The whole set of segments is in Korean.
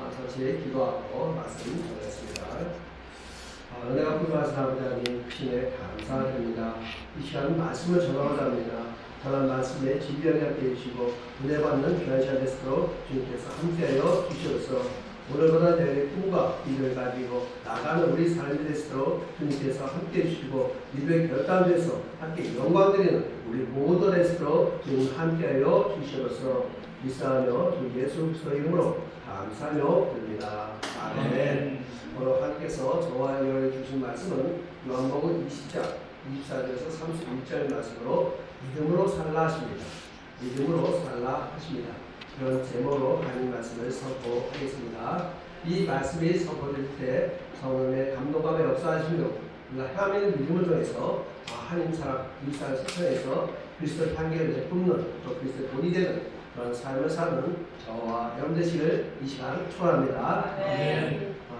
잠시 기도하고 말씀 전했습니다. 은혜가 풍성하신 아버지 하나님 크심에 감사드립니다. 이 시간 말씀을 전하고자 합니다. 전한 말씀에 진리하게 함께 해주시고 은혜 받는 귀한 시간 되도록 주님께서 함께하여 주시옵소서. 오늘보다 내일의 꿈과 미래를 가지고 나가는 우리 삶이 되도록 주님께서 함께 해주시고 미래의 결단돼서 함께 영광드리는 우리 모두 되도록 주님 함께하여 주시옵소서. 미사하며 주 예수 그리스도의 이름으로 감사하며 드립니다. 아멘. 오늘 하나님께서 저와 여러분에게 주신 말씀은 요한복음 20장 24절에서 31절 말씀으로 믿음으로 살라 하십니다. 믿음으로 살라 하십니다. 그런 제목으로 하나님 말씀을 선포하겠습니다. 이 말씀이 선포될 때 성령의 감동감에 역사하시며 우리가 향하는 믿음을 통해서 하나님 사랑, 일상 실천에서 그리스도의 판결을 뿜는 또 그리스도의 본이 되는 그런 삶을 사는 저와 여러분 되시길 이 시간 축원합니다.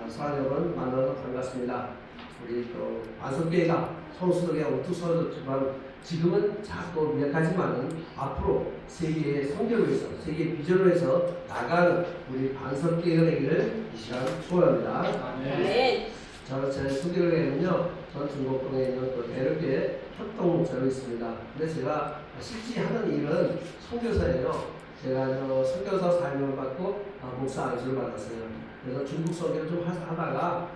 사랑하는 여러분 만나서 반갑습니다. 우리 또 안석교회가 성수동에 우뚝 서졌지만 지금은 작고 미약하지만은 앞으로 세계의 성교를 위해서 세계의 비전을 위해서 나가는 우리 반석교회가 되기를 이 시간 축원합니다. 제 소개를하면요, 저는 중국동에 있는 또 대륙교회 협동자로 있습니다. 근데 제가 실제 하는 일은 선교사예요. 제가 선교사 사명을 받고 목사 안수를 받았어요. 그래서 중국 선교를 좀 하다가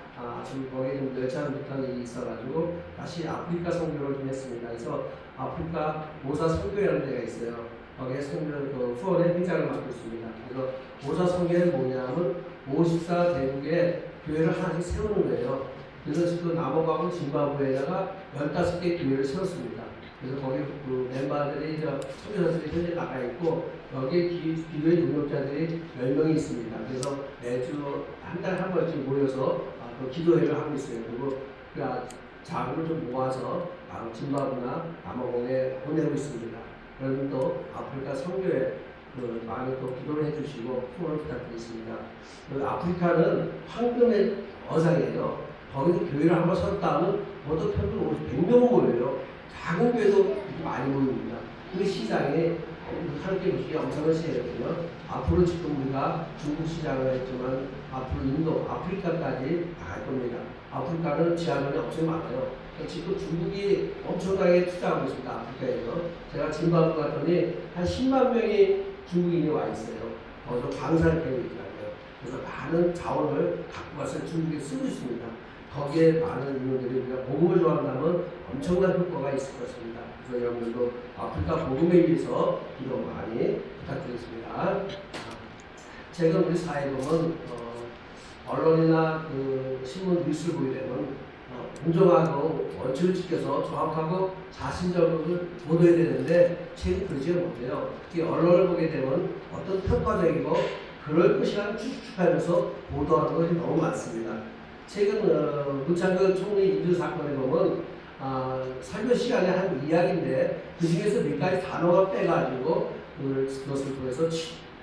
좀 거기에 좀 열차를 못한 일이 있어가지고 다시 아프리카 선교를 좀 했습니다. 그래서 아프리카 모사 선교회라는 데가 있어요. 거기에 선교 후원의 회장을 맡고 있습니다. 그래서 모사 선교회는 뭐냐면 54대국의 교회를 하나씩 세우는 거예요. 그래서 그 남아공하고 짐바브웨에다가 15개 교회를 세웠습니다. 그래서 거기 그 멤버들이 선교사들이 현재 나가 있고 여기에 기도의 동역자들이 10명이 있습니다. 그래서 매주 한 달에 한 번씩 모여서 또 기도회를 하고 있어요. 그리고 자금을 좀 모아서 짐바브나 남아공에 보내고 있습니다. 여러분도 아프리카 선교회 많이 또 기도를 해주시고 후원을 부탁드리겠습니다. 아프리카는 황금의 어장이에요. 거기서 교회를 한번 세웠다면 모두 평균 100명 모여요. 작은 교회도 많이 모입니다. 그 시장에 함께 보시기에 엄청난 시장이거든요. 앞으로 지금 우리가 중국 시장을 했지만 앞으로 인도, 아프리카까지 나갈 겁니다. 아프리카는 지하전이 엄청 많아요. 지금 중국이 엄청나게 투자하고 있습니다. 아프리카에서. 제가 짐바브웨 갔더니 한 10만 명이 중국인이 와 있어요. 거기서 광산을 캐고 있더라고요. 그래서 많은 자원을 갖고 와서 중국에 쓰고 있습니다. 거기에 많은 인원들이 우리가 복음을 좋아한다면 엄청난 효과가 있을 것입니다. 그래서 여러분들도 아프리카 복음에 위해서 기도 많이 부탁드리겠습니다. 최근 우리 사회에 보면 언론이나 신문 뉴스를 보게 되면 공정하고 원칙을 지켜서 정확하고 자신적으로 보도해야 되는데 최근 그러지 못해요. 특히 언론을 보게 되면 어떤 편파적이고 그럴 것이라는 추측하면서 보도하는 것이 너무 많습니다. 최근 문창근 총리 인준 사건에 보면 설교 시간에 한 이야기인데 그 중에서 몇 가지 단어가 빼가지고 그것을 통해서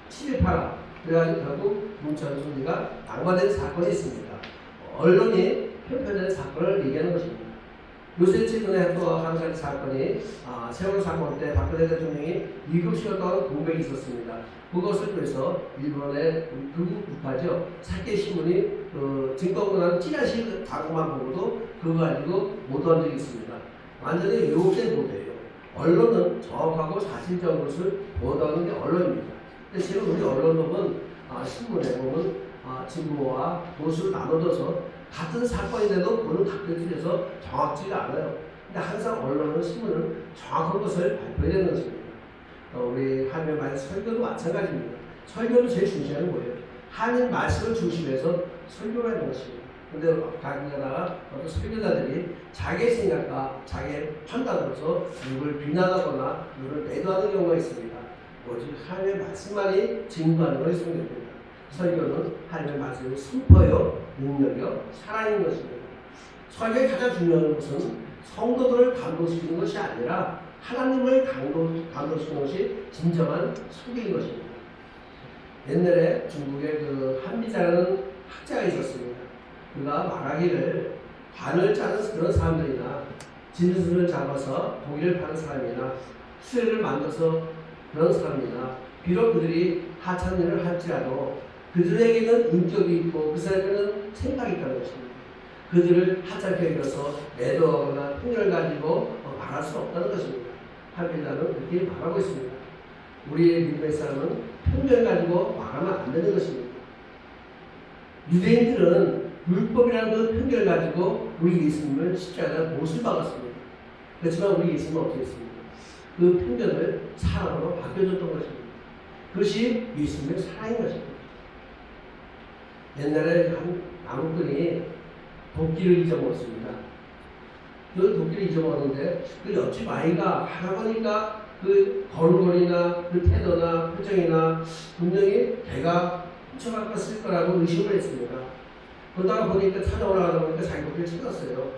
친일파라 그래가지고 결국 문창근 총리가 낙마된 사건이 있습니다. 언론이 편편된 사건을 얘기하는 것입니다. 요새 최근에 또 한 가지 사건이 세월호 사건 때 박근혜 대통령이 7시간 동안 공백이 있었습니다. 그것을 통해서 일본의 극우 국가죠. 사케신문이 증거문화는 찌라시 광고만 보고도 그거 가지고 보도한 적이 있습니다. 완전히 왜곡된 보도예요. 언론은 정확하고 사실적인 것을 보도하는 게 언론입니다. 근데 지금 우리 언론 보면 신문에 보면 진보와 보수를 나눠줘서 같은 사건인데도 보는 각도에 틀려서 정확지가 않아요. 근데 항상 언론은 신문은 정확한 것을 발표해야 되는 것입니다. 우리 하나님의 말씀 설교도 마찬가지입니다. 설교는 제일 중시하는 거예요. 하나님 말씀을 중심해서 설교를 하는 것입니다. 근데 가끔가다가 어떤 설교자들이 자기의 생각과 자기의 판단으로서 누굴 비난하거나 누굴 매도하는 경우가 있습니다. 오직 하나님의 말씀만이 증거하는 것이 성경입니다. 설교는 하나님의 말씀을 선포하여 능력이요 살아있는 것입니다. 설교의 가장 중요한 것은 성도들을 감동시키는 것이 아니라 하나님을 감동시키는 것이 진정한 소개인 것입니다. 옛날에 중국에 한미자라는 학자가 있었습니다. 그가 말하기를 관을 짜는 그런 사람들이나 진술을 잡아서 고기를 파는 사람이나 수레를 만들어서 그런 사람이나 비록 그들이 하찮은 일을 할지라도 그들에게는 인격이 있고 그 사람에게는 생각이 있다는 것입니다. 그들을 하찮게 여겨서 매도하거나 편견을 가지고 말할 수 없다는 것입니다. 하빌라는 그렇게 말하고 있습니다. 우리의 믿음의 사람은 편견을 가지고 말하면 안 되는 것입니다. 유대인들은 율법이라는 그 편견을 가지고 우리 예수님을 십자가에 못을 박았습니다. 그렇지만 우리 예수님은 어떻게 했습니까? 그 편견을 사랑으로 바뀌어줬던 것입니다. 그것이 예수님의 사랑인 것입니다. 옛날에 한 나무꾼이 도끼를 잊어먹었습니다. 그 도끼를 잊어먹었는데 그 옆집 아이가 할아버니까 그 걸음걸이나 그 태도나 표정이나 분명히 걔가 훔쳐갔을 거라고 의심을 했습니다. 그러다가 보니까 산에 올라가다 보니까 자기 도끼를 찾았어요.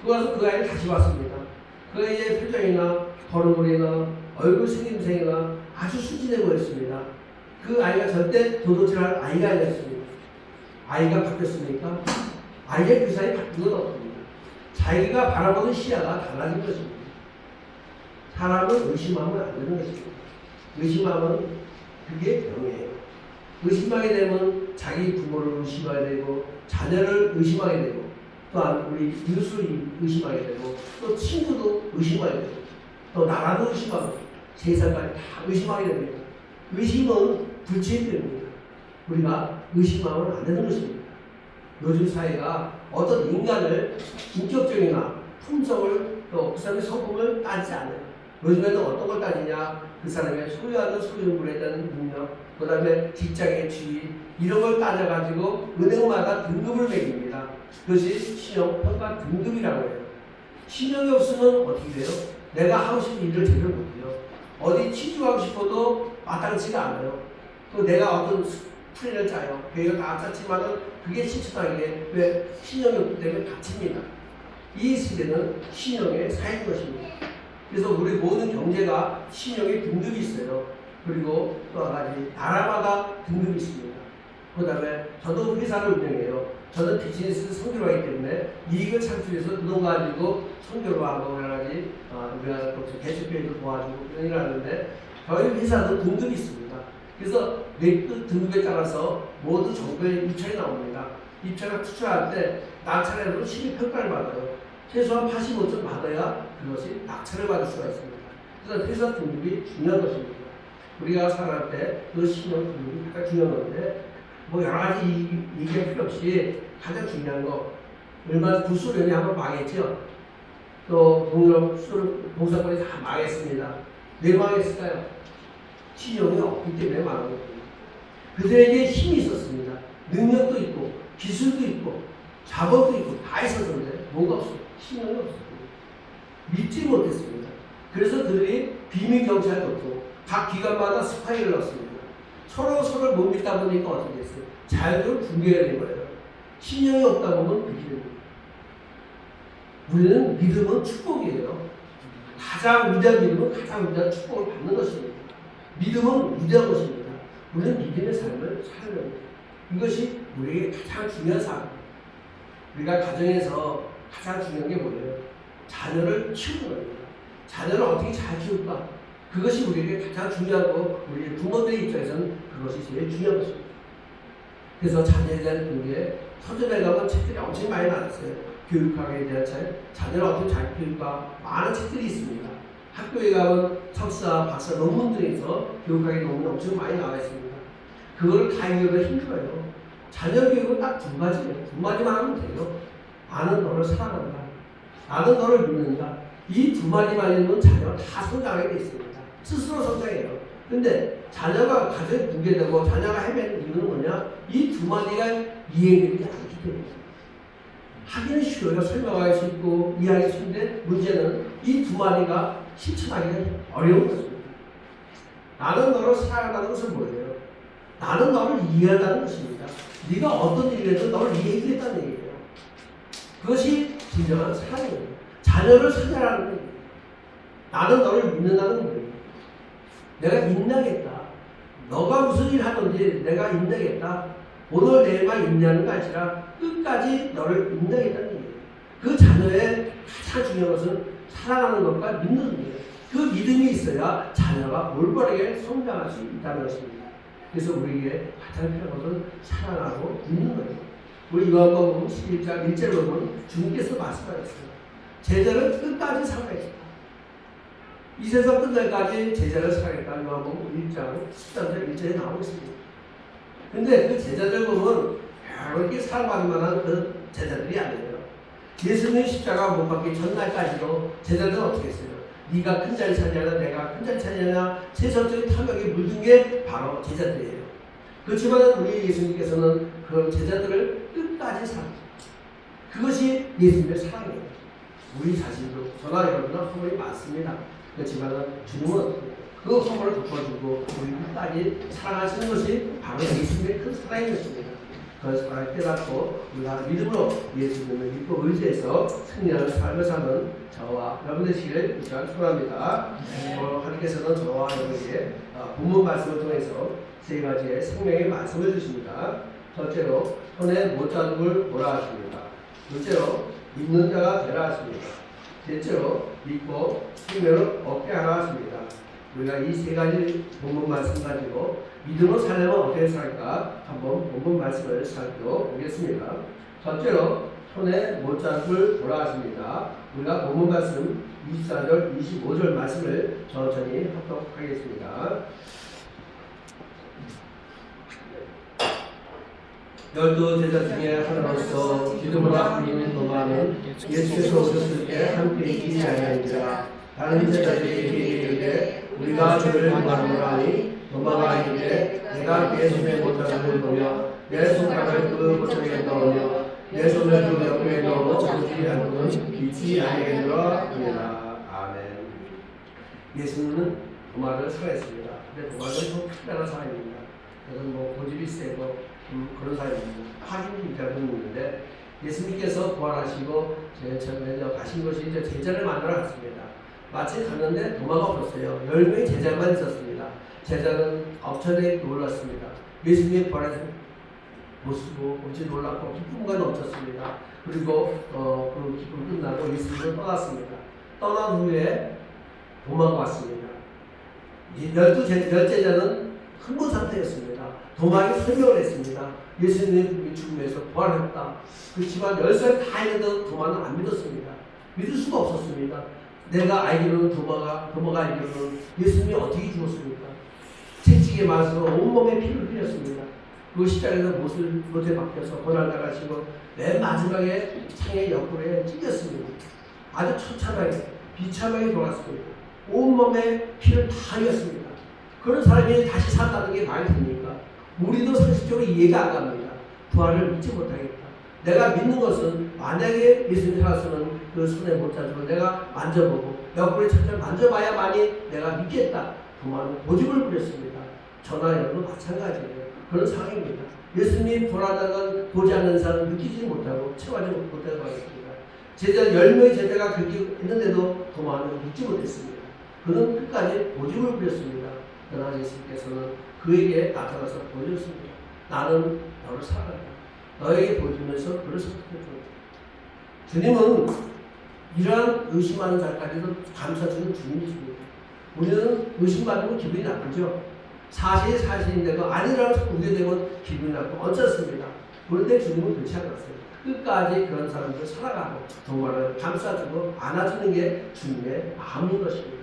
그래서 그 아이를 다시 봤습니다. 그 아이의 표정이나 걸음걸이나 얼굴 생김새나 아주 순진해 보였습니다. 그 아이가 절대 도둑질할 아이가 아니었습니다. 아이가 바뀌었습니까? 아이의 그 사이 바뀐 건 없습니다. 자기가 바라보는 시야가 달라진 것입니다. 사람을 의심하면 안 되는 것입니다. 의심하면 그게 병이에요. 의심하게 되면 자기 부모를 의심하게 되고 자녀를 의심하게 되고 또한 우리 이웃을 의심하게 되고 또 친구도 의심하게 되고 또 나라도 의심하고 세상까지 다 의심하게 됩니다. 의심은 불치의 병입니다. 우리가 의심하면 안 되는 것입니다. 요즘 사회가 어떤 인간을 인격적이나 품성을 또 그 사람의 성품을 따지지 않아요. 요즘에는 어떤 걸 따지냐? 그 사람의 소유하는 소유물에 대한 능력, 그 다음에 직장의 지위 이런 걸 따져가지고 은행마다 등급을 매깁니다. 그것이 신용평가 등급이라고 해요. 신용이 없으면 어떻게 돼요? 내가 하고 싶은 일을 제대로 못해요. 어디 취직하고 싶어도 마땅치가 않아요. 또 내가 어떤 플랜을 짜요. 계획을 다 짰지만은 그게 실천하기에 왜 신용이 없기 때문에 갇힙니다. 이 시대는 신용의 사회인 것입니다. 그래서 우리 모든 경제가 신용의 등급이 있어요. 그리고 또 한 가지 나라마다 등급이 있습니다. 그 다음에 저도 회사를 운영해요. 저는 비즈니스 선교를 하기 때문에 이익을 창출해서 그 돈 가지고 선교로 하고 여러 가지 우리가 개척교회도 도와주고 그런 일을 하는데 저희 회사도 등급이 있습니다. 그래서 몇 등급에 따라서 모두 정부의 입찰이 나옵니다. 입찰을 투자할 때 낙찰에도 심의평가를 받아요. 최소한 85점 받아야 그것이 낙찰을 받을 수가 있습니다. 그래서 회사 등급이 중요한 것입니다. 우리가 살아갈 때 그 신용 등급이 가장 중요한 건데 뭐 여러 가지 얘기할 필요 없이 가장 중요한 거 얼마 부수련이 한번 망했죠. 또 동유럽 봉사권이 다 망했습니다. 왜 망했을까요? 신용이 없기 때문에 망한 겁니다. 그들에게 힘이 있었습니다. 능력도 있고 기술도 있고 자본도 있고 다 있었는데 뭐가 없어요. 신용이 없었습니다. 믿지 못했습니다. 그래서 그들이 비밀 경찰을 넣고 각 기관마다 스파이를 넣었습니다. 서로를 못 믿다 보니까 어떻게 됐어요? 자연적으로 붕괴가 된 거예요. 신용이 없다 보면 그렇게 됩니다. 우리는 믿음은 축복이에요. 가장 위대한 믿음은 가장 위대한 축복을 받는 것입니다. 믿음은 위대한 것입니다. 우리는 믿음의 삶을 살아야 합니다. 이것이 우리에게 가장 중요한 삶입니다. 우리가 가정에서 가장 중요한 게 뭐예요? 자녀를 키우는 겁니다. 자녀를 어떻게 잘 키울까? 그것이 우리에게 가장 중요하고 우리 부모들의 입장에서는 그것이 제일 중요한 것입니다. 그래서 자녀에 대한 교육에 서점에 가면 책들이 엄청 많이 나왔어요. 교육학에 대한 책, 자녀를 어떻게 잘 키울까? 많은 책들이 있습니다. 학교에 가면 석사, 박사 논문 등에서 교육학의 논문이 엄청 많이 나와 있습니다. 그걸 다 읽기가 힘들어요. 자녀 교육은 딱 두 가지예요. 두 마디만 하면 돼요. 나는 너를 사랑한다. 나는 너를 믿는다. 이 두 마디만 읽으면 자녀가 다 성장하게 돼 있습니다. 스스로 성장해요. 근데 자녀가 가정이 붕괴되고 자녀가 헤매는 이유는 뭐냐? 이 두 마디가 이해되지 않기 때문입니다. 하기는 쉬워요. 설명할 수 있고 이해하기 쉬운데 문제는 이 두 마디가 실천하기가 어려운 것입니다. 나는 너를 사랑한다는 것은 뭐예요? 나는 너를 이해한다는 것입니다. 네가 어떤 일을 해도 너를 이해해주겠다는 얘기예요. 그것이 진정한 사랑이에요. 자녀를 사랑하는 거예요. 나는 너를 믿는다는 거예요. 내가 인내하겠다. 너가 무슨 일 하든지 내가 인내하겠다. 오늘 내일만 인내하는 거 아니라 끝까지 너를 인내하겠다는 얘기예요. 그 자녀의 가장 중요한 것은 사랑하는 것과 믿는 거예요. 그 믿음이 있어야 자녀가 올바르게 성장할 수 있다는 것입니다. 그래서 우리에게 가장 필요한 것은 사랑하고 믿는 거예요. 우리 요한복음 11장 1절을 보면 주님께서 말씀하셨어요. 제자를 끝까지 사랑했다. 이 세상 끝날까지 제자를 사랑했다. 요한복음 1장 13절 1절에 나오고 있습니다. 근데 그 제자들 보면 이렇게 사랑받을 만한 그 제자들이 아니에요. 예수님 십자가 못 박기 전날까지도 제자들은 어떻게 했어요? 네가 큰 자리 차지하냐 내가 큰 자리 차지하냐 세상적인 탐욕에 물든 게 바로 제자들이에요. 그렇지만 우리 예수님께서는 그런 제자들을 끝까지 사랑해요. 그것이 예수님의 사랑이에요. 우리 자신도 저나 여러분은 허물이 많습니다. 그렇지만 주님은 그 허물을 덮어주고 우리 끝까지 사랑하시는 것이 바로 예수님의 큰 사랑인 것입니다. 그 사랑을 깨닫고 우리가 믿음으로 예수님을 믿고 의지해서 승리하는 삶을 사는 저와 여러분 되시기를 이 시간 축원합니다. 하나님께서는 저와 여러분에게 본문 말씀을 통해서 세 가지의 생명의 말씀을 주십니다. 첫째로 손에 못 잡은 걸 보라 하십니다. 둘째로 믿는 자가 되라 하십니다. 셋째로 믿고 생명을 얻게 하라 하십니다. 우리가 이 세 가지 본문 말씀 가지고 믿음으로 살려면 어떻게 살까? 한번 본문 말씀을 살펴보겠습니다. 첫째로 손에 못 잡은 걸 보라 하십니다. 우리가 본문 말씀 24절 25절 말씀을 천천히 합독하겠습니다. 열두 제자 중에 하나로서 기도보다 불리는 도마는 예수께서 오셨을 때 함께 있지 아니하니라. 다른 제자들에게 이르되 우리가 주를 만나노라 하니 도마가 이르되 내가 그의 손에 못자국을 보며 내 손가락을 그 못자국에 넣으며 내 손을 그 옆구리에 넣어 잡지 않고는 믿지 아니하리라 하니라. 아멘. 예수님은 도마를 사랑했습니다. 근데 도마는 좀 특별한 사람입니다. 그것은 고집이 세고 그런 사람입니다. 확인 기자도 있는데 예수님께서 부활하시고 제처에 가신 것이 이제 제자를 만나러 갔습니다. 마치 갔는데 도마가 없었어요. 10명의 제자만 있었습니다. 제자는 엄청나게 놀랐습니다. 예수님의 부활하신 모습을 어찌 놀랐고 기쁨과 넘쳤습니다. 그리고 그 기쁨 끝나고 예수님은 떠났습니다. 떠난 후에 도마가 왔습니다. 10제자는 흥분 상태였습니다. 도마에게 설명을 했습니다. 예수님이 죽음에서 부활했다. 그렇지만 10살 다 했는데 도마는 안 믿었습니다. 믿을 수가 없었습니다. 내가 알기로는 도마가 알기로는 예수님이 어떻게 죽었습니까? 채찍에 맞아서 온몸에 피를 흘렸습니다. 그 십자가에서 못에 박혀서 고난당하시고 맨 마지막에 창의 옆구리에 찔렸습니다. 아주 처참하게 비참하게 돌아갔습니다. 온몸에 피를 다 흘렸습니다. 그런 사람이 다시 산다는 게 말이 됩니까? 우리도 상식적으로 이해가 안 갑니다. 부활을 믿지 못하겠다. 내가 믿는 것은 만약에 예수님 살았으면 그 손에 못 잡고 내가 만져보고 옆구리 착착 만져봐야만이 내가 믿겠다. 그만은 고집을 부렸습니다. 저나 여러분도 마찬가지예요. 그런 상황입니다. 예수님 부활하다가 보지 않는 사람은 느끼지 못하고 체화하지 못하고 하겠습니다. 제자 10명의 제자가 그렇게 했는데도 그만은 믿지 못했습니다. 그는 끝까지 고집을 부렸습니다. 그러나 예수님께서는 그에게 나타나서 보여줬습니다. 나는 너를 사랑한다. 너에게 보여주면서 그를 선택해줘. 주님은 이러한 의심하는 자까지도 감싸주는 주님이십니다. 우리는 의심받으면 기분이 나쁘죠. 사실이 사실인데도 아니라고 자꾸 우게 되면 기분이 나쁘고 어쩌습니다. 그런데 주님은 그렇지 않았어요. 끝까지 그런 사람들 살아가고 정말을 감싸주고 안아주는 게 주님의 마음인 것입니다.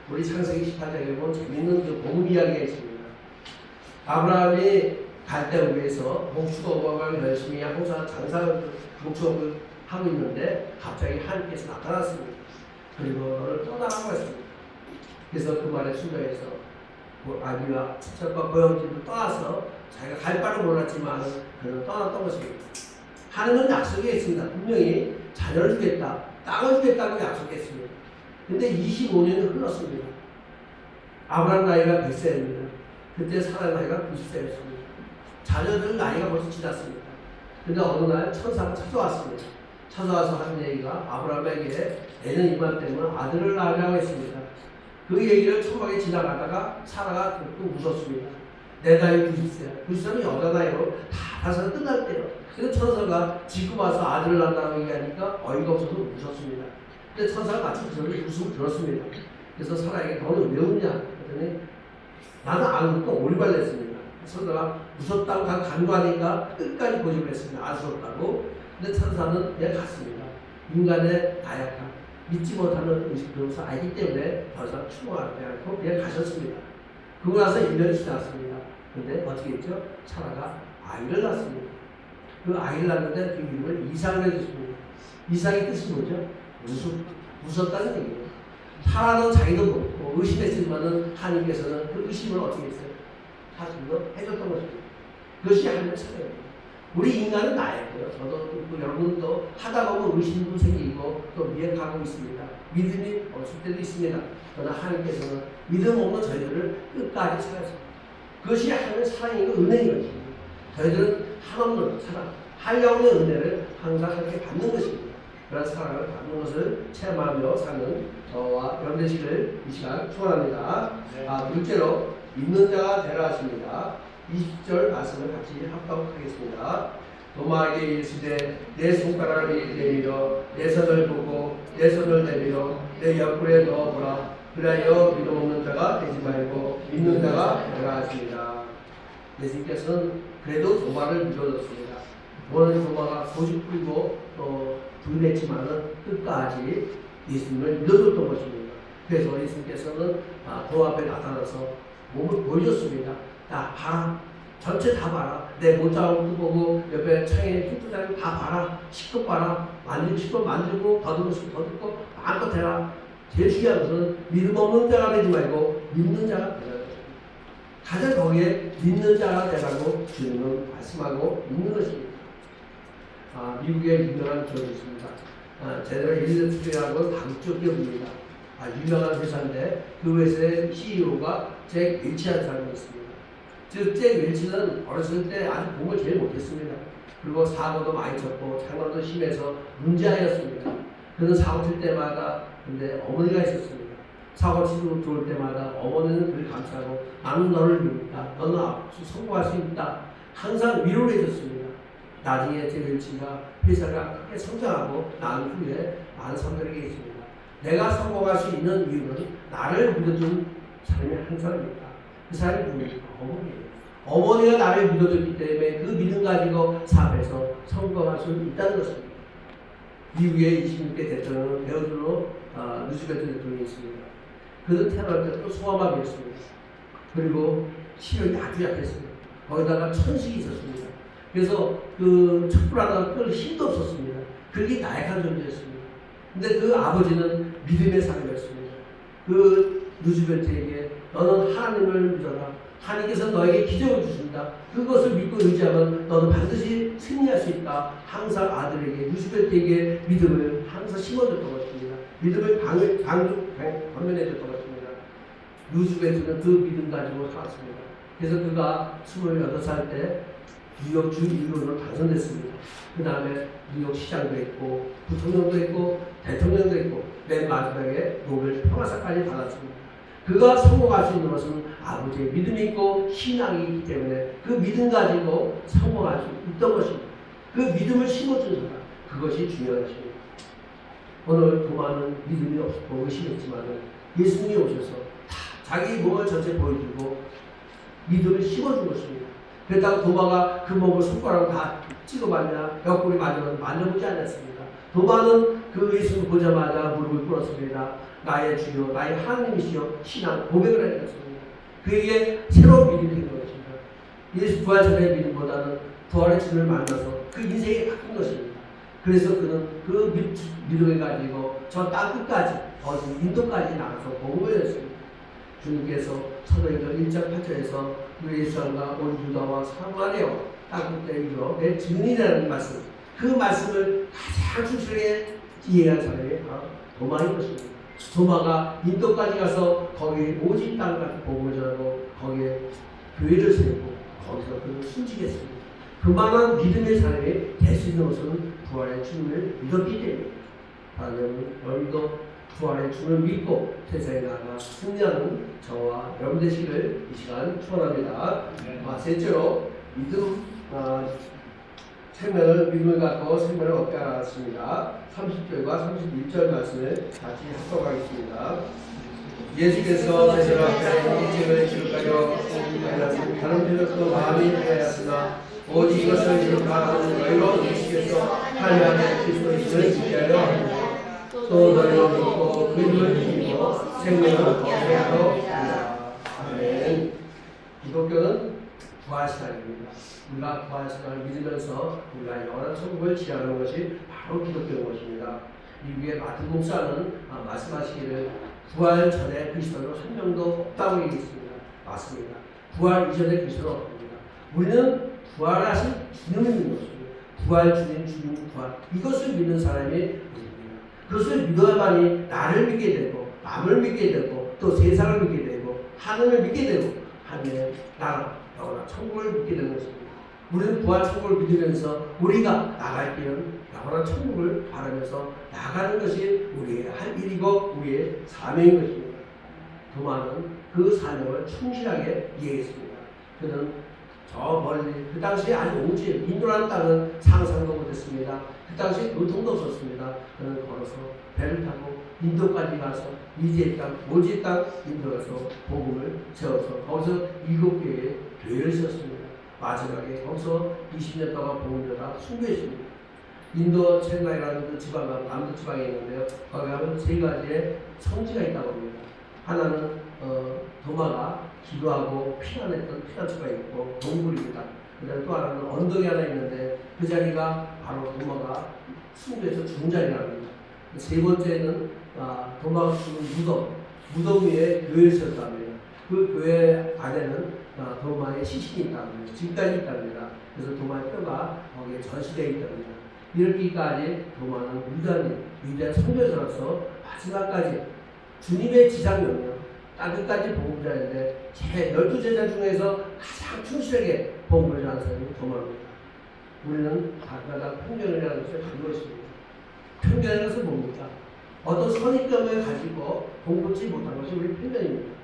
우리 창세기 18장에 보면 재밌는 그 복음 이야기가 있습니다. 아브라함이 갈대를 위해서 목축업을 열심히 항상 장사를 목축업을 하고 있는데 갑자기 하나님께서 나타났습니다. 그리고 너를 떠나라고 했습니다. 그래서 그 말에 순종해서 아비와 친척과 고향집을 떠나서 자기가 갈 바를 몰랐지만 그는 떠났던 것입니다. 하나님은 약속이 있습니다. 분명히 자녀를 주겠다, 땅을 주겠다고 약속했습니다. 근데 25년이 흘렀습니다. 아브라함 나이가 100세입니다. 그때 사라 나이가 90세였습니다. 자녀들 나이가 벌써 지났습니다. 근데 어느 날 천사가 찾아왔습니다. 찾아와서 하는 얘기가 아브라함에게 내년 이맘때면 아들을 낳으라고 했습니다. 그 얘기를 초막에 지나가다가 사라가 듣고 웃었습니다. 내 나이 90세야. 90세는 여자 나이로 다 다서 끝날 때요. 그래서 천사가 지금 와서 아들을 낳는다고 얘기하니까 어이가 없어서 웃었습니다. 근데 천사가 마치 저를 웃음을 들었습니다. 그래서 사라에게 너는 왜 웃냐? 그랬더니 나는 안 웃고 오리발을 했습니다. 천사가 무섭다고 간과하니까 끝까지 고집을 했습니다. 안 무섭다고. 근데 천사는 그냥 갔습니다. 인간의 나약함, 믿지 못하는 의식으로서 알기 때문에 더 이상 추모하지 않고 그냥 가셨습니다. 그러고 나서 1년이 지났습니다. 근데 어떻게 했죠? 사라가 아이를 낳았습니다. 그 아이를 낳았는데 그 이름을 이삭을 해줬습니다. 이삭의 뜻이 뭐죠? 무섭다는 얘기예요. 사라는 자기도 모르고 의심했지만은 하나님께서는 그 의심을 어떻게 했어요? 사실로 해줬던 것입니다. 그것이 하나님의 사랑입니다. 우리 인간은 나였고요. 저도 그렇고 여러분도 하다 보면 의심도 생기고 또 미약하고 있습니다. 믿음이 없을 때도 있습니다. 그러나 하나님께서는 믿음 없는 저희들을 끝까지 사랑하십니다. 그것이 하나님의 사랑이고 은혜인 것입니다. 저희들은 한없는 사랑, 한량의 은혜를 항상 함께 받는 것입니다. 그런 사랑을 받는 것을 체험하며 사는 저와 여러분 되시기를 이 시간 축원합니다. 둘째로 믿는 자가 되라 하십니다. 20절 말씀을 같이 합독하겠습니다. 도마에게 이르시되 내 손가락을 내밀어 내 손을 보고 내 손을 내밀어 내 옆구리에 넣어보라. 그리하여 믿음 없는 자가 되지 말고 믿는 자가 되라 하십니다. 예수님께서는 그래도 도마를 믿어줬습니다. 오늘 도마가 고집 부리고 또 불냈지만은 끝까지 예수님을 믿어줬던 것입니다. 그래서 예수님께서는 도 앞에 나타나서 몸을 보여줬습니다. 야, 봐라. 전체 다 봐라. 내 못자국도 보고 옆에 창에 핑크장이 다 봐라. 실컷 봐라. 만지고 싶어 만지고 더듬고 싶어 더듬고 마음껏 해라. 제일 중요한 것은 믿음 없는 자가 되지 말고 믿는 자가 되라. 가장 거기에 믿는 자가 되라고 주님은 말씀하고 있는 것입니다. 미국에 유명한 기업이 있습니다. 제대로 일러스트라고 다국적 기업입니다. 유명한 회사인데 그 회사의 CEO가 잭 웰치라는 사람이 있습니다. 즉 잭 웰치는 어렸을 때 아주 공부를 제일 못했습니다. 그리고 사고도 많이 쳤고 장난도 심해서 문제아이였습니다. 그는 사고 칠 때마다 근데 어머니가 있었습니다. 사고 치고 들어올 때마다 어머니는 그를 감싸고 나는 너를 믿는다. 너는 앞으로 성공할 수 있다. 항상 위로를 해줬습니다. 나중에 잭 웰치가 회사가 크게 성장하고 난 후에 많은 선배에게 있습니다. 내가 성공할 수 있는 이유는 나를 믿어준 사람이 한 사람이 있다. 그 사람이 누구입니까? 어머니예요. 어머니가 나를 믿어줬기 때문에 그 믿음 가지고 사업에서 성공할 수 있다는 것입니다. 미국의 26대 대통령은 베어들로 루즈벨트 대통령이 있습니다. 그는 태어날 때도 소아마비였습니다. 그리고 시력이 아주 약했습니다. 거기다가 천식이 있었습니다. 그래서 그 척불하다가 끌 힘도 없었습니다. 그게 나약한 존재였습니다. 근데 그 아버지는 믿음의 사람이었습니다. 그 루즈벨트에게 너는 하나님을 믿어라. 하나님께서 너에게 기적을 주신다. 그것을 믿고 의지하면 너는 반드시 승리할 수 있다. 항상 아들에게 루즈벨트에게 믿음을 항상 심어줬던 것입니다. 믿음을 강면해줬던 것입니다. 루즈벨트는 그 믿음 가지고 살았습니다. 그래서 그가 28살 때 뉴욕 주 1호로 당선됐습니다. 그 다음에 뉴욕 시장도 했고 부통령도 했고 대통령도 했고 맨 마지막에 노벨 평화상까지 받았습니다. 그가 성공할 수 있는 것은 아버지의 믿음이 있고 신앙이 있기 때문에 그 믿음 가지고 성공할 수 있던 것입니다. 그 믿음을 심어준 사람, 그것이 중요한 것입니다. 오늘 도마는 믿음이 없고 의심했지만 예수님이 오셔서 다 자기 몸을 전체 보여주고 믿음을 심어준 것입니다. 그렇다고 도마가 그 몸을 손가락으로 다 찍어봤냐, 옆구리 맞으면 만져보지 않았습니다. 도마는 그 예수를 보자마자 무릎을 꿇었습니다. 나의 주여, 나의 하나님이시여 신앙 고백을 해드렸습니다. 그에게 새로운 믿음이 된 것입니다. 예수 부활 전의 믿음보다는 부활의 주님을 만나서 그 인생이 바뀐 것입니다. 그래서 그는 그 믿음을 가지고 저 땅 끝까지 어디 인도까지 나가서 복음을 했습니다. 주님께서 사도행전 1장 8절에서 예수님과 온 유다와 사마리아와 땅 끝에 이르러 내 증인이라는 말씀, 그 말씀을 가장 충실하게 이해한 사람이 바로 도마인 것입니다. 도마가 인도까지 가서 거기 오직 땅 같은 복음을 전하고 거기에 교회를 세우고 거기서 그를 순직했습니다. 그만한 믿음의 사람이 될 수 있는 것은 부활의 주님을 믿었기 때문입니다. 여러분도 부활의 주님을 믿고 세상에 나가 승리하는 저와 여러분 되시기를 이 시간 축원합니다. 셋째로 믿음 생명을 믿음을 갖고 생명을 얻게 하였습니다. 30절과 31절 말씀을 같이 합독하겠습니다. 예수께서 베드로 앞에 인생을 기록하여 다른 표적도 마음이 되었으나 오직 이것을 기록하는 너희로 예수께서 하나님의 그리스도이심을 믿게 하려 합니다. 또 너희로 믿고 그 이름을 믿고 생명을 얻게 하려 합니다. 아멘. 기독교는 부활신앙입니다. 우리가 부활신앙을 믿으면서 우리가 영원한 천국을 지향하는 것이 바로 기독교인 것입니다. 미국의 마틴 목사는 말씀하시기를 부활 전에 그리스도는 한 명도 없다고 얘기했습니다. 맞습니다. 부활 이전에 그리스도는 없습니다. 우리는 부활하신 주님을 믿는 것입니다. 부활 주님 부활 이것을 믿는 사람이 우리입니다. 그것을 믿어야만이 나를 믿게 되고 남을 믿게 되고 또 세상을 믿게 되고 하늘을 믿게 되고 하나님의 나라 영원한 천국을 믿게 되는 것입니다. 우리는 부활 천국을 믿으면서 우리가 나갈 길은 영원한 천국을 바라면서 나가는 것이 우리의 할 일이고 우리의 사명인 것입니다. 도마는 그 사명을 충실하게 이해했습니다. 그는 저 멀리 그 당시에 아주 오지 인도라는 땅은 상상도 못했습니다. 그 당시에 교통도 없었습니다. 그는 걸어서 배를 타고 인도까지 가서 이지의 땅, 오지의 땅 인도 가서 복음을 세워서 거기서 7개의 교회를 세웠습니다. 마지막에 거기서 20년 동안 복음을 전하 순교했습니다. 인도 첸나이라는 그 지방, 남부 지방에 있는데요. 거기 가면 3가지의 성지가 있다고 합니다. 하나는 도마가 기도하고 피난했던 피난처가 있고 동굴입니다. 그다음에 또 하나는 언덕이 하나 있는데 그 자리가 바로 도마가 순교해서 죽은 자리라고 합니다. 3번째는 도마가 죽은 무덤 위에 교회를 세웠다고 합니다. 그 교회 안에는 도마의 시신이 있다고 합니다. 지금까지 있다고 합니다. 그래서 도마의 뼈가 거기에 전시되어 있다고 합니다. 이렇게까지 도마는 위대한 선교사로서 마지막까지 주님의 지상명령 땅끝까지 복음자인데 제 12제자 중에서 가장 충실하게 복음을 전하는 사람이 도마입니다. 우리는 각마다 편견이라는 것을 가지고 있습니다. 편견이라는 것은 뭡니까? 어떤 선입견을 가지고 공부치 못한 것이 우리 편견입니다.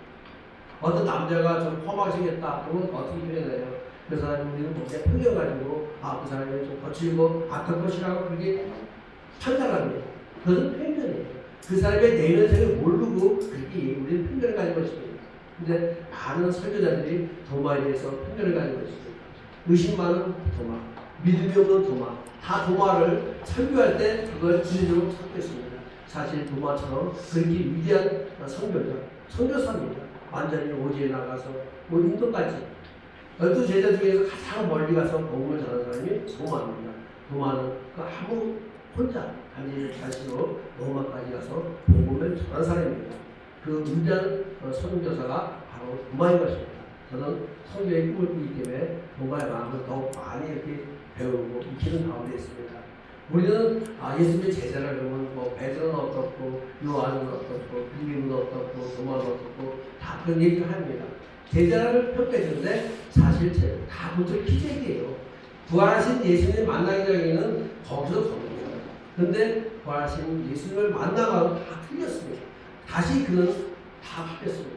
어떤 남자가 좀 험하게 생겼다 그러면 어떻게 표현해요? 그 사람이 우리는 뭔가 편견 가지고 그 사람이 좀 거칠고 악할 것이라고 그렇게 판단합니다. 그것은 편견이에요. 그 사람의 내면성을 모르고 그렇게 우리는 편견을 가지고 있습니다. 근데 많은 설교자들이 도마에 대해서 편견을 가지고 있습니다. 의심 많은 도마, 믿음이 없는 도마, 다 도마를 설교할 때 그걸 주제적으로 찾고 있습니다. 사실 도마처럼 그렇게 위대한 선교사입니다. 완전히 오지에 나가서 인도까지 12제자 중에서 가장 멀리 가서 복음을 전하는 사람이 도마입니다. 도마는 그 아무 혼자 단지 자신으로 로마까지 가서 복음을 전한 사람입니다. 그 위대한 선교사가 바로 도마인 것입니다. 저는 성경의 꿈을 꾸기 때문에 도마의 마음을 더욱 많이 이렇게 배우고 익히는 가운데 있습니다. 우리는 예수님의 제자를 보면 베드로는 어떻고 요한은 어떻고 빌립은 어떻고 도마는 어떻고 다 그런 얘기를 합니다. 제자를 평가해주는데 사실 다 보통 기적이에요. 부활하신 예수님을 만나기 전에는 거기서 겁니다. 그런데 부활하신 예수님을 만나고 다 틀렸습니다. 다시 그는 다 바뀌었습니다.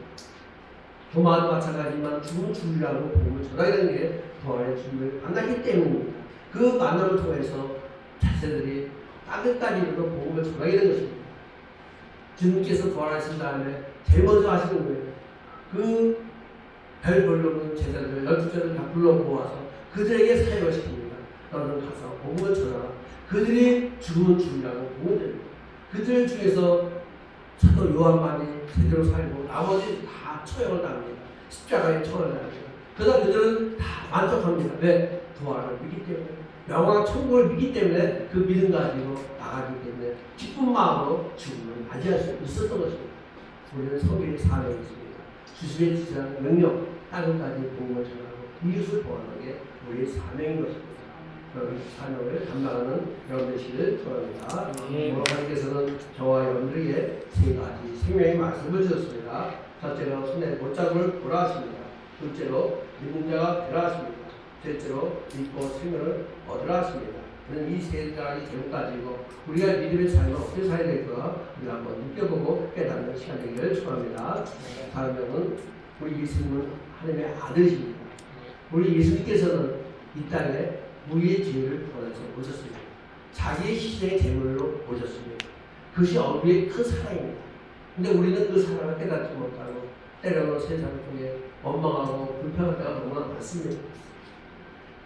도마도 마찬가지지만 죽은 주이라고 복음을 전하는 게 부활의 주님을 만나기 때문입니다. 그 만남을 통해서 자세들이 따뜻하게도 복음을 전하게 된 것입니다. 주님께서 부활하신 다음에 제일 먼저 하시는 거예요. 그 별 벌려는 제자들 12제자를 다 불러 모아서 그들에게 사역을 시킵니다. 너는 가서 복음을 전하라. 그들이 죽으면 죽으라고 복음을 드립니다. 그들 중에서 사도 요한만이 제대로 살고 나머지 다 처형을 당합니다. 십자가에 처형을 당합니다. 그러다 그들은 다 만족합니다. 왜? 부활을 믿기 때문에. 영원한 천국을 믿기 때문에 그 믿음 가지고 나가기 때문에 기쁜 마음으로 죽음을 맞이할 수 있었던 것입니다. 우리는 성경의 사명이 있습니다. 주님의 지시한 명령, 땅까지 복음을 전하고 이웃을 보호하는 게 우리의 사명인 것입니다. 그런 사명을 감당하는 여러분 되시길 소원합니다. 하나님께서는 저와 여러분들에게 3가지 생명의 말씀을 주셨습니다. 첫째로 손에 못자국을 보라 하십니다. 둘째로 믿는 자가 되라 하십니다. 셋째로 믿고 생명을 얻으라 하십니다. 저는 이 3가지 제목 가지고 우리가 믿음의 삶을 어떻게 살아야 될까 우리가 한번 느껴보고 깨닫는 시간 되기를 축원합니다. 다른 점은 우리 예수님은 하나님의 아들이십니다. 우리 예수님께서는 이 땅에 우리의 죄를 보내서 오셨습니다. 자기의 희생의 제물로 오셨습니다. 그것이 우리의 큰 사랑입니다. 근데 우리는 그 사랑을 깨닫지 못하고 때로는 세상 속에 원망하고 불평할 때가 너무나 많습니다.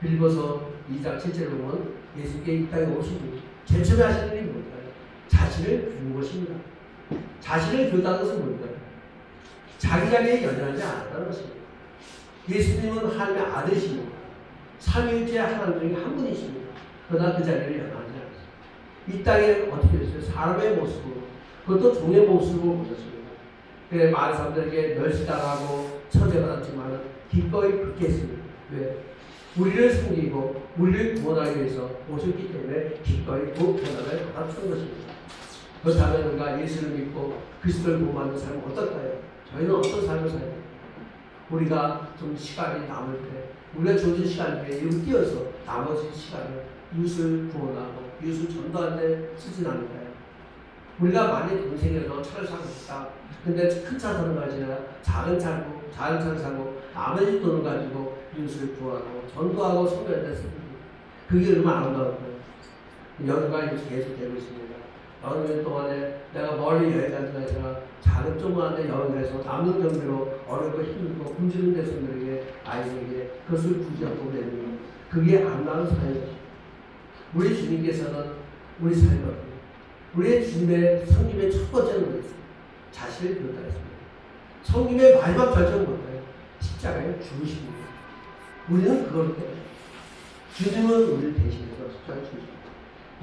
빌보서 2장 7절에 보면 예수께 이 땅에 오시니 제일 처음에 하시는 일이 뭘까요? 자신을 비운 것입니다. 자신을 비웠다는 것은 뭘까요? 자기 자리에 연연하지 않았다는 것입니다. 예수님은 하나님의 아들이십니다. 삼위일체 하나님 중에 한 분이십니다. 그러나 그 자리를 연연하지 않았습니다. 이 땅에 어떻게 됐어요? 사람의 모습으로, 그것도 종의 모습으로 보셨습니다. 그래 많은 사람들에게 멸시당하고 처제받았지만 기꺼이 붙겠습니다. 왜? 우리를 섬기고 우리를 구원하기 위해서 오셨기 때문에 기꺼이 그 고난을 받아주는 것입니다. 그렇다면 우리가 예수를 믿고 그리스도를 구원하는 삶은 어떨까요? 저희는 어떤 삶을 살까요? 우리가 좀 시간이 남을 때 우리가 주어진 시간 중에 이를 띄어서 나머지 시간을 이웃을 구원하고 이웃을 전도할 때 쓰진 않을까요? 우리가 만약 동생에서 차를 사고 싶다. 근데 큰 차 사는 거 아니라 작은 차를 사고 나머지 돈을 가지고 이웃을 구하고 전도하고 선교할 때 씁니다. 그게 얼마나 아름다울까요? 여름과 이렇게 계속 되고 있습니다. 여름 동안에 내가 멀리 여행 가는 게 아니라 작은 조그만데 여행에서 남는 경비로 어렵고 힘들고 굶주린 대성들에게 아이들에게 그것을 구제하고 내는 그게 아름다운 삶이죠. 우리 주님께서는 우리 삶을 우리의 주님의 성김의 첫 번째는 뭐였어요? 자신을 비웠다 했습니다. 성김의 마지막 결정은 뭘까요? 십자가에 죽으십니다. 우리는 그걸 때문에 주님은 우리를 대신해서 십자가에 죽으십니다.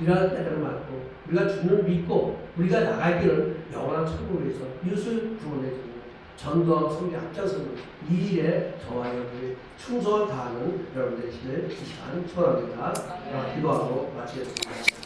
이러한 때를 맞고 우리가 주님을 믿고 우리가 나갈 길은 영원한 천국을 위해서 이웃을 구원해 주고 전도와 섬기 앞장서는 이 일에 저와 여러분이 충성을 다하는 여러분들 되시길 이 시간 축원합니다. 기도하고 마치겠습니다.